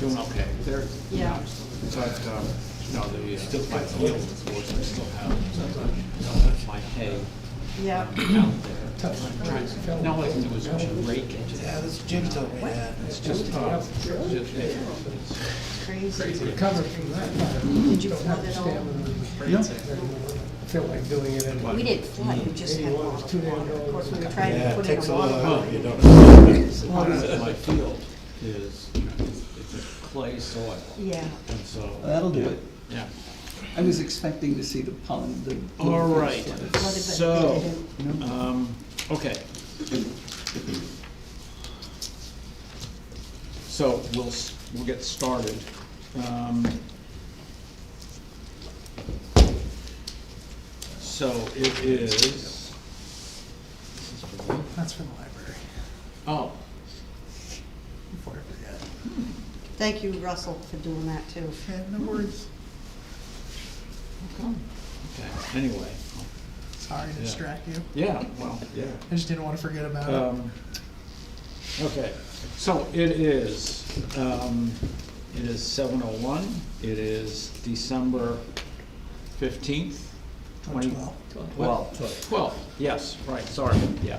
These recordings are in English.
doing okay. They're, Yeah. but, no, the, my field, of course, I still have my hay Yeah. out there. Not like it was rake it. Yeah, this Jim told me that. It's just, Crazy. Recover from that part. Did you Don't have flood to it all? stand with Yeah. I feel like doing it anyway. We didn't flood, we just had a lot of water. Of course, we were trying Yeah, to it put in takes a a water while. line. You don't. part of my field is, it's a clay soil, Yeah. and so, That'll do it. yeah. I was expecting to see the pond. the- All right, flooded. Flooded, but so, they didn't. okay. So we'll get started. So it is, this is for me. That's for the library, Oh, before I forget. Thank you, Russell, for doing that too. Yeah, no worries. okay, anyway, Sorry to Yeah. distract you. yeah, well, yeah. I just didn't want to forget about it. Okay, so it is 7:01, it is December 15th, 12, yes, right, sorry, yeah.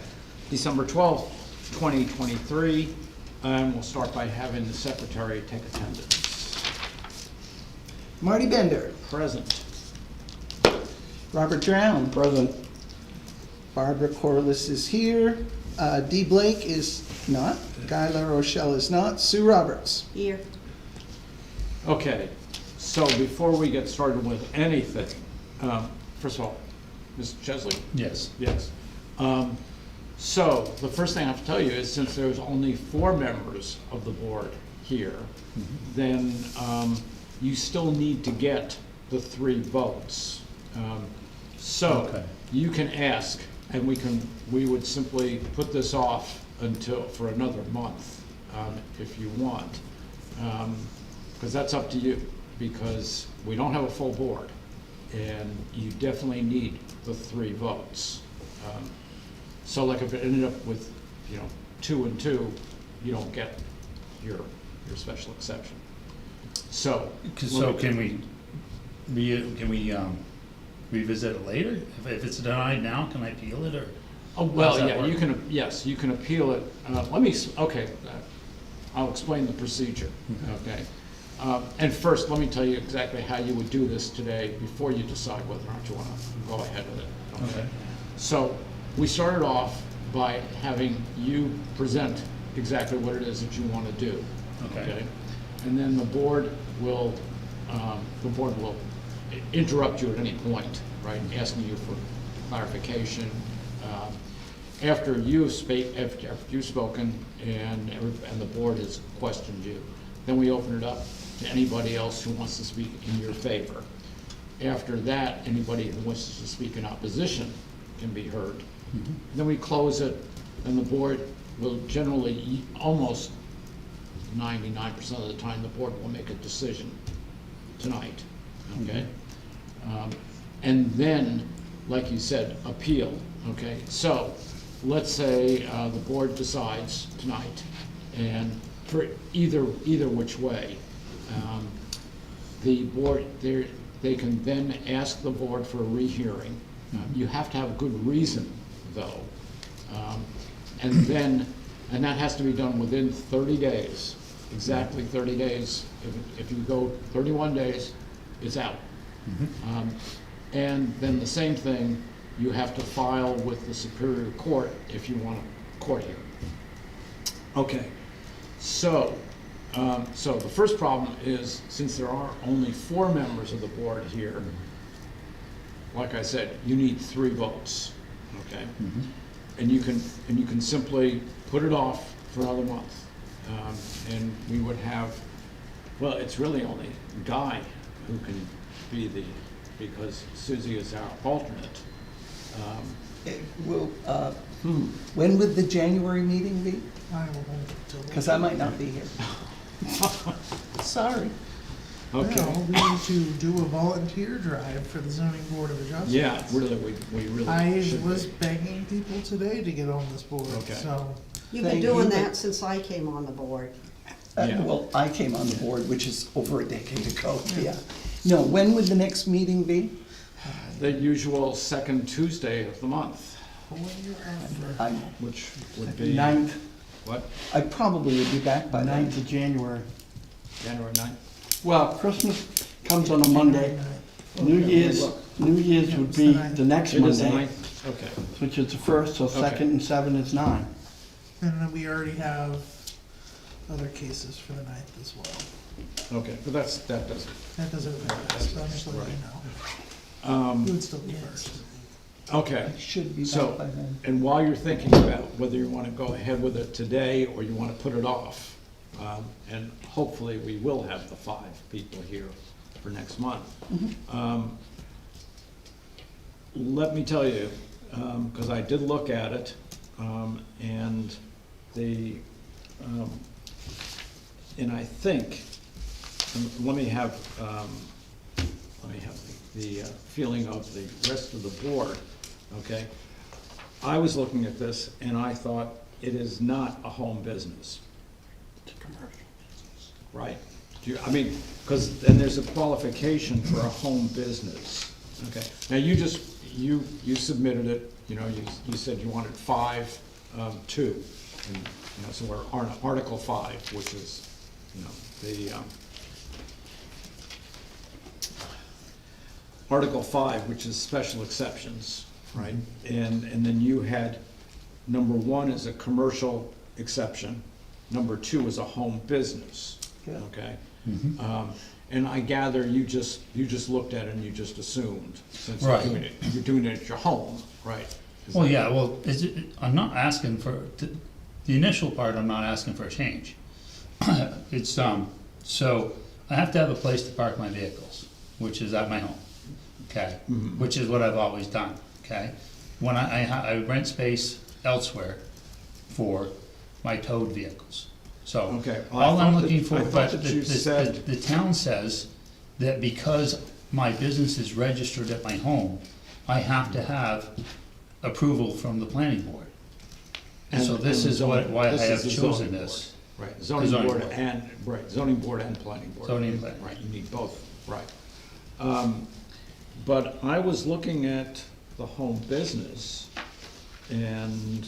December 12th, 2023, and we'll start by having the secretary take attendance. Marty Bender, Present. Robert Drown. Present. Barbara Corliss is here. Dee Blake is not. Guy LaRochelle is not. Sue Roberts. Here. Okay, so before we get started with anything, first of all, Mr. Chesley? Yes. Yes. So, the first thing I have to tell you is, since there's only 4 members of the board here, then you still need to get the 3 votes. So, Okay. you can ask, and we would simply put this off for another month, if you want. Because that's up to you, because we don't have a full board, and you definitely need the 3 votes. So like if it ended up with, 2 and 2, you don't get your special exception. So. So can we revisit it later? If it's denied now, can I appeal it, or? Oh, How well, does that yeah, work? yes, you can appeal it. Okay, I'll explain the procedure, okay? And first, let me tell you exactly how you would do this today before you decide whether or not you want to go ahead with it. Okay. So, we started off by having you present exactly what it is that you want to do. Okay. And then the board will interrupt you at any point, right, asking you for clarification. After you've spoken and the board has questioned you, then we open it up to anybody else who wants to speak in your favor. After that, anybody who wishes to speak in opposition can be heard. Then we close it, and the board will generally, almost 99% of the time, the board will make a decision tonight, okay? And then, like you said, appeal, okay? So, let's say the board decides tonight, and for either which way, the board, they can then ask the board for a rehearing. You have to have a good reason, though. And that has to be done within 30 days, exactly 30 days. If you go 31 days, it's out. And then the same thing, you have to file with the Superior Court if you want a court hearing. Okay, so the first problem is, since there are only 4 members of the board here, like I said, you need 3 votes, okay? And you can simply put it off for another month. And we would have, well, it's really only Guy who can be because Susie is our alternate. When would the January meeting be? I will hold it till. Because I might not be here. Sorry. Okay. No, we need to do a volunteer drive for the zoning board of adjustments. Yeah, really, we really I should was be. begging people today to get on this board, Okay. so. You've been Thank you, doing but- that since I came on the board. Yeah. Well, I came on the board, which is over a decade ago, yeah. No, when would the next meeting be? The usual second Tuesday of the month, I'm which would be. 9th, What, I probably would be back by then. 9th of January. January 9th? Well, Christmas comes on a Monday. New Year's would be the next It is the Monday, 9th? Okay. which is the first, so second and 7 is 9. And then we already have other cases for the 9th as well. Okay, but that doesn't. That doesn't affect us, but I'm just letting you know. It would still be first. Okay. Should be So, back by then. and while you're thinking about whether you want to go ahead with it today or you want to put it off, and hopefully we will have the 5 people here for next month. Let me tell you, because I did look at it, and and I think, let me have the feeling of the rest of the board, okay? I was looking at this and I thought it is not a home business. It's a commercial. Right? I mean, because then there's a qualification for a home business, okay? Now, you submitted it, you said you wanted 5, 2, and, so we're on Article 5, which is, the, Article 5, which is special exceptions, right? And then you had, number 1 is a commercial exception, number 2 is a home business, Yeah. okay? And I gather you just looked at it and you just assumed, since Right. you're doing it at your home, right? Is Well, that- yeah, well, I'm not asking for, the initial part, I'm not asking for a change. It's, so, I have to have a place to park my vehicles, which is at my home, okay? Which is what I've always done, okay? When I rent space elsewhere for my towed vehicles. So, Okay, well, I all I'm thought looking that- for, I thought but that you said- the town says that because my business is registered at my home, I have to have approval from the planning board. And so this is why I this have is the chosen zoning this. board. Right, zoning zoning board board. zoning board and planning board. Zoning and planning. Right, you need both, right. But I was looking at the home business and,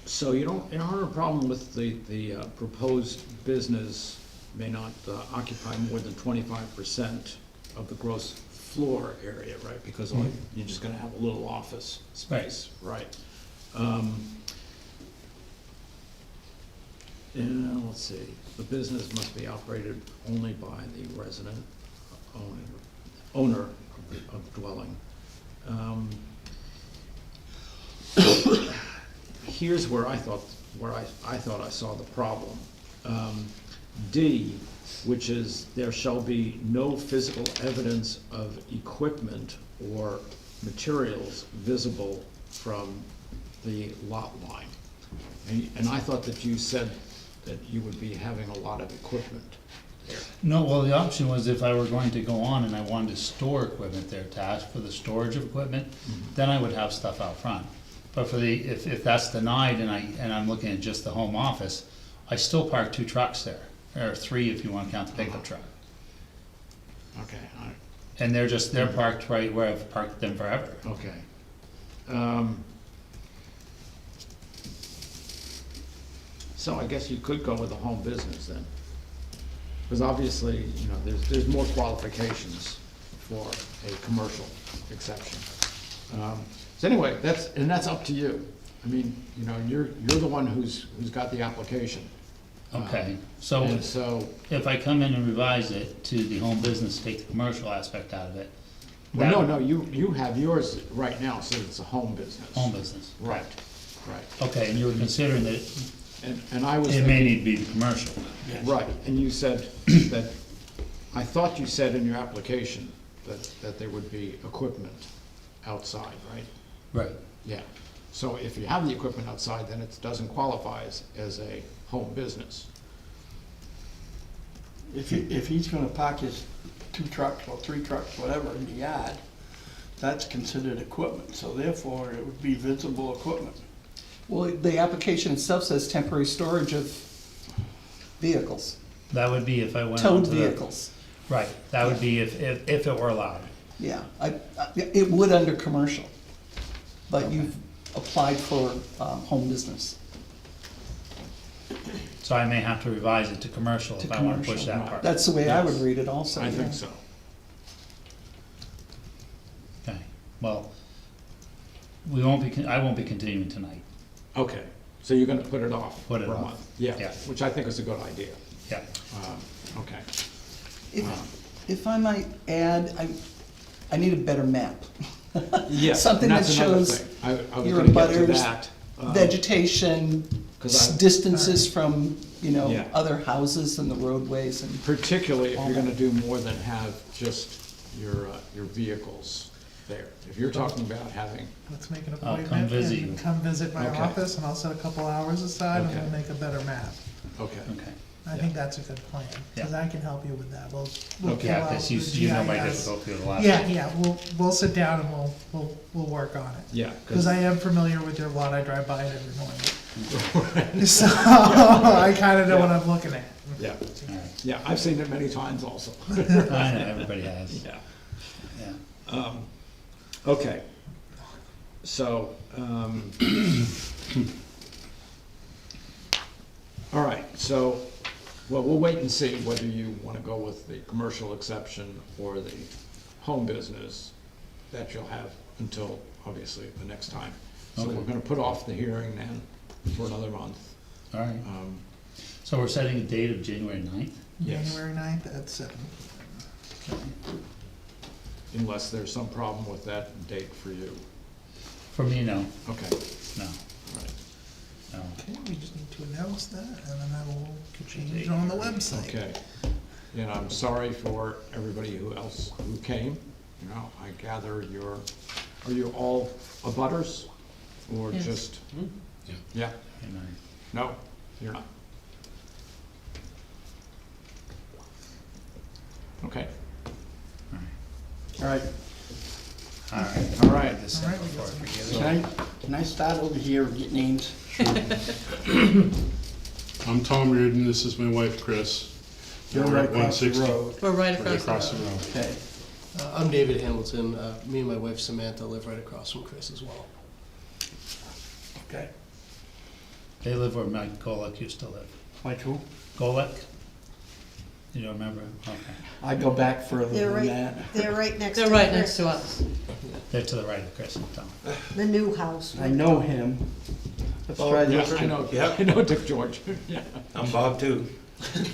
so you don't have a problem with the proposed business may not occupy more than 25% of the gross floor area, right? Because you're just gonna have a little office space, right? And let's see, the business must be operated only by the resident owner of the dwelling. Here's where I thought I saw the problem. D, which is there shall be no physical evidence of equipment or materials visible from the lot line. And I thought that you said that you would be having a lot of equipment there. No, well, the option was if I were going to go on and I wanted to store equipment there, to ask for the storage of equipment, then I would have stuff out front. But for the, if that's denied and I'm looking at just the home office, I still park 2 trucks there, or 3 if you wanna count the pickup truck. Okay, And they're parked right where I've parked them forever. okay. So I guess you could go with a home business then. Because obviously, there's more qualifications for a commercial exception. So anyway, that's up to you. I mean, you're the one who's got the application. Okay, so And so, if I come in and revise it to the home business, take the commercial aspect out of it. well, that- no, you have yours right now, so it's a home business. Home business. Right, right. Okay, and you were considering that And I was it may thinking, need to be the commercial. right, and you said that, I thought you said in your application that there would be equipment outside, right? Right. Yeah. So if you have the equipment outside, then it doesn't qualify as a home business. If he's gonna park his 2 trucks or 3 trucks, whatever, in the yard, that's considered equipment, so therefore it would be visible equipment. Well, the application itself says temporary storage of vehicles, That would be if I went towed onto the. vehicles. Right, that would be if it were allowed. Yeah, it would under commercial, but you've applied for home business. So I may have to revise it to commercial To if I wanna push commercial. that part. That's the way I would Yes. read it also. I yeah. think so. Okay, well, I won't be continuing tonight. Okay, so you're gonna put it off Put it for a off. month? Yeah, Yeah. which I think is a good idea. Yeah, Okay. If I might add, I need a better map. Yes, Something and that that's another shows thing. I was your gonna get to abutters, that. vegetation, 'Cause I- distances from, Yeah. other houses and the roadways and. Particularly if you're gonna do more than have just your vehicles there. If you're talking about having, Let's make an I'll come appointment visit and you. come visit my Okay. office, and I'll set a couple hours aside, and Okay. we'll make a better map. okay, okay. I think that's a good plan, because Yeah. I can help you with that. We'll Okay. Yeah, pull out cause the you know my GIS. difficulty with the last. Yeah, we'll sit down and we'll work on it. yeah. Because I am familiar with your lot, I drive by it every morning. So I kinda know what I'm looking at. Yeah, Alright. yeah, I've seen it many times also. I know, everybody has, Yeah. yeah. Okay, so, all right, so, well, we'll wait and see whether you wanna go with the commercial exception or the home business that you'll have until, obviously, the next time. So Okay. we're gonna put off the hearing then for another month. Alright, Um, so we're setting a date of January 9th? Yes. January 9th at 7. Unless there's some problem with that date for you. For me, no, Okay, no, all right, no. Okay, we just need to announce that, and then I will change it on the website. okay. And I'm sorry for everybody who came. You know, I gather are you all abutters? Or Yes. just? Yeah, And no, you're not. Okay, Alright, Alright, all right. this All right, we before got I some- forget it. can I start over here and get names? I'm Tom Reardon, this is my wife Chris. You're We're right at across the 160. road. We're right Right across the road. Okay, I'm David Hamilton. Me and my wife Samantha live right across from Chris as well. okay. They live where Mike Golek used to live. Like who? Golek? You don't remember? Okay. I go back further They're than right, that. they're right next to. They're right Chris. next to us. They're to the right of Chris and Tom. The new house. I know him. Let's try Yeah, this. I know, Yep. I know Dick George, yeah. I'm Bob too.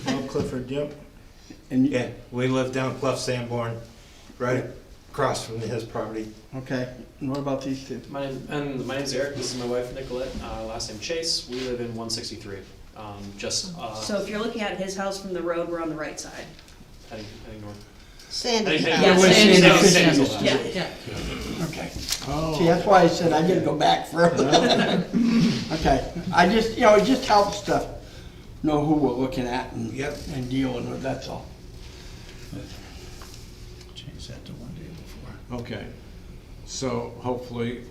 Bob Clifford, yep. And, Yeah, we live down Clough Sanborn, right across from his property. okay, and what about these two? My name's Eric. This is my wife Nicolette. Last name Chase. We live in 163. So if you're looking at his house from the road, we're on the right side. heading north. Sandy. Heading- Yeah, we're Sandy's seeing house. the Sandy's pictures. house. Yeah, yeah. Okay. Oh. See, that's why I said I gotta go back further. Okay, I just, it just helps to know who we're looking at and, Yep. and dealing with, that's all. Change that to one day before. Okay, so hopefully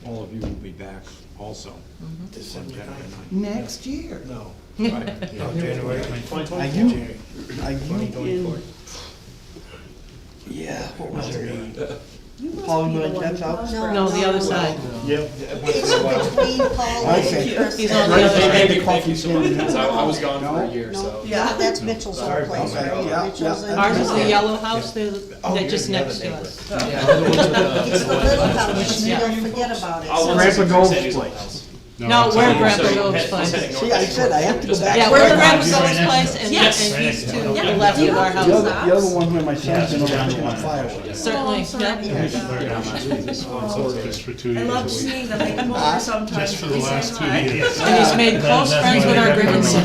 all of you will be back also on January 9th. Next year. No. Right. No, January. Are you, are you in? Yeah, what was her name? Polywood, that's out? No, the other side. Yep. It's between Paul Okay. and Chris. He's on the Right, other they side. made the coffee so much, because stand. I was gone for a No? year, No, so. yeah, that's Mitchell's old place, Okay, right? yeah, Mitchell's yeah. and- Ours is the yellow house, they're you're just the next other to us. It's the little house, you don't forget about it. I'll Grandpa Gold's Sandy's old place. house. No, it's we're on- Grandpa So, Gold's head- place. heading north. See, I said I have to go Just- back. Yeah, we're the further. Grandpa Gold's place, and these two to the left of our The other, house. the other one where my son's been over on fireworks. Certainly, yeah. Just for 2 I years. love seeing them, I come over sometimes. Just for the we say last 2 hi. years. And he's made close friends with our grandson.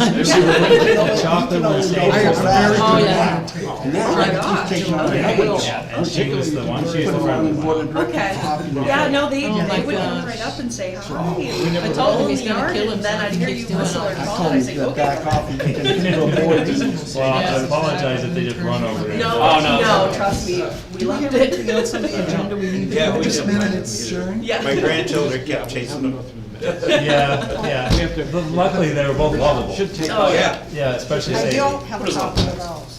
Chocolate was Oh, yeah. And now he's taking on the Okay. house. Yeah, and she was the one, she was Put the him on the one. board and drink Okay. coffee. Yeah, no, they Oh, my would come gosh. right up and say hi. I call in He's the gonna yard, kill and then I'd himself. hear He you keeps doing whistle or it. I call, told and him I'd to say, go back okay. off and to avoid these. Well, I apologize if they just run over there. No, Oh, no. no, trust me, we loved it. Anything else on the agenda we need to Yeah, go? we Just did. minutes, sure. Yeah. My grandchildren kept chasing them. Yeah, yeah. But luckily, they were both lovable. Oh, yeah. Yeah, especially I Sadie. don't have a copy of those.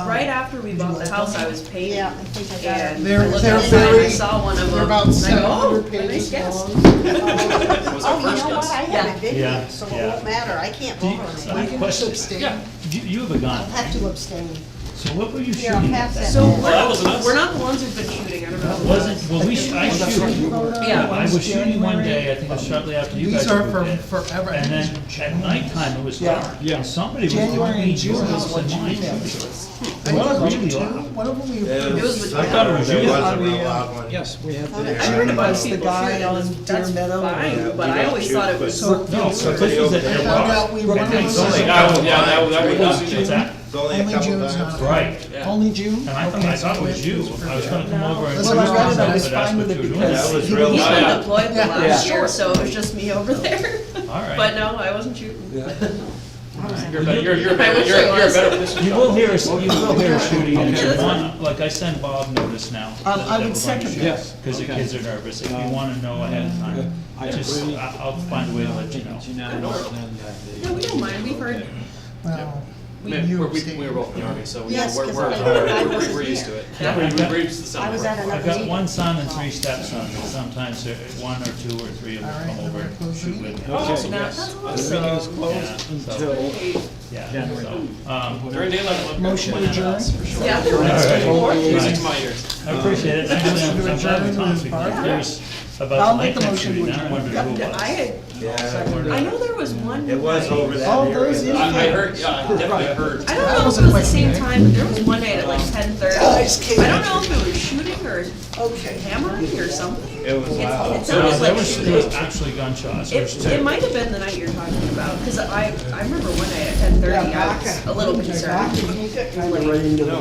Right after we bought the house, I was painting. Yeah, I think I got it. And They're- I looked they're outside and I very- saw one of them. they're about and I go, 700 oh, a nice pages guess. long. Was our Oh, you first know what, guess. I have it Yeah, video, so it yeah. won't matter, I can't Do vote you- on I it. have a question. Yeah. You have a gun, I'll have to abstain. so what were you Here, I'll shooting at pass that? that. So that wasn't us. we're not the ones who've been shooting, I don't know. who Wasn't, was. well, I shoot. Yeah. I was shooting one day, I think it was shortly after you guys These are moved from in. forever. And then at nighttime, it was Yeah. dark. And somebody was January between and June your is house what and you mine. emailed to us. It was really Two, loud. one of them we It was approved. between. I thought it was There you. was a On the, real loud one. Yes, we have. I heard about the People guy shooting, on that's Deer Meadow. fine, but I always thought it was. So, No, so this was at I their found rock. out we were And then only somebody- Yeah, that was. What's that? It's only a Only couple June's times. not. Right. Yeah. Only June? And I thought it was you. I was gonna come over and. Well, I read it, I was but that's fine what with it you were doing. because That was he real He's loud. been Yeah. deployed the Yeah. last Yeah. year, so it was just me over there. All right. But no, I wasn't shooting. You're a better, you're a I wish I better was. position. You will hear us shooting, and if you want, like I send Bob notice now. I would second that. Because the kids are nervous, if you wanna know ahead of time, just, I'll find a way to let you know. No, we don't mind, we've heard. Well, We you were abstained. both in the army, so Yes, we're 'cause I we're used to it. Yeah. We're used to the sound. I was at of it. another I've got meeting. one son and three stepsons, and sometimes one or two or three of All them right, come over then and we're closing shoot with me. Awesome, Now, yes. that's The awesome. meeting is closed Yeah, until Yeah, January. so, During daylight. Motion one of adjourned. us, for sure. Yeah. all right. Music Right. to my ears. I appreciate it, actually, I'm glad we adjourn talked, with because Barb? there's I'll about make the nighttime motion shooting, with now I you. wondered who it was. I had, Yeah, I know there was one. it was night- over that Oh, area. those is- I heard, yeah, I definitely heard. I don't know if it was the same time, but there was one night at like 10:30. Guys, came I don't know if it was shooting or Okay. hammering or something. It was loud. It sounded There like was shooting. actually gunshots, there's two. It might have been the night you're talking about, because I remember one night at 10:30, I was a little concerned. Kind of right into the.